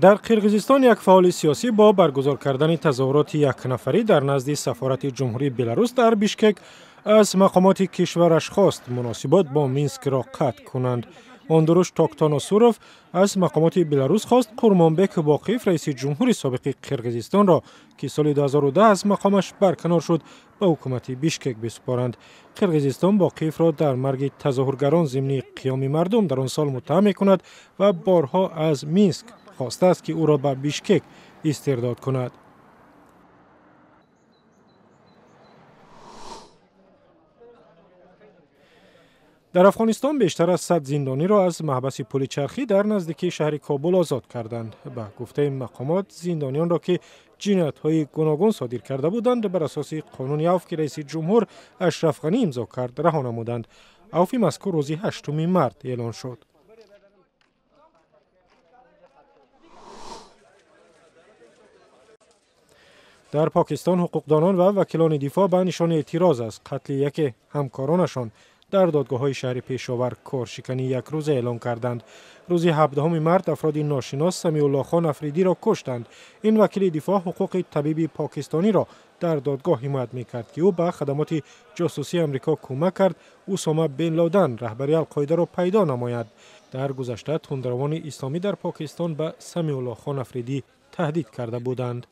در قرقیزستان یک فعال سیاسی با برگزار کردن تظاهرات یکنفری در نزد سفارت جمهوری بلاروس در بیشکک از مقامات کشورش خواست مناسبات با مینسک را قطع کنند. آندروش توکتاناسوروف از مقامات بلاروس خواست قرمانبک باقیف رئیس جمهور سابق قرقیزستان را که سال 2010 از مقامش برکنار شد به حکومت بیشکک بسپارند. قرقیزستان باقیف را در مرگ تظاهرگران ضمن قیام مردم در آن سال متهم می‌کند و بارها از مینسک خواسته است که او را به بیشکک استرداد کند. در افغانستان بیشتر از 100 زندانی را از محبس پولی چرخی در نزدیکی شهر کابل آزاد کردند. به گفته مقامات زندانیان را که جنایت‌های گوناگون صادر کرده بودند بر اساس قانون عفو که رئیس جمهور اشرف غنی امضا کرد رها نمودند. عفو مذکور روز 8 مارس اعلان شد. در پاکستان حقوقدانان و وکیلان دفاع به نشان اعتراض از قتل یک همکارانشان در دادگاه‌های شهر پشاور کارشکنی یک روزه اعلان کردند. روز 17 مارس افراد ناشناس سمیع الله خان افریدی را کشتند. این وکیل دفاع حقوق طبیبی پاکستانی را در دادگاه حمایت می‌کرد که او به خدمات جاسوسی آمریکا کمک کرد اسامه بن لادن رهبری القاعده را پیدا نماید. در گذشته تندروان اسلامی در پاکستان به سمیع الله خان افریدی تهدید کرده بودند.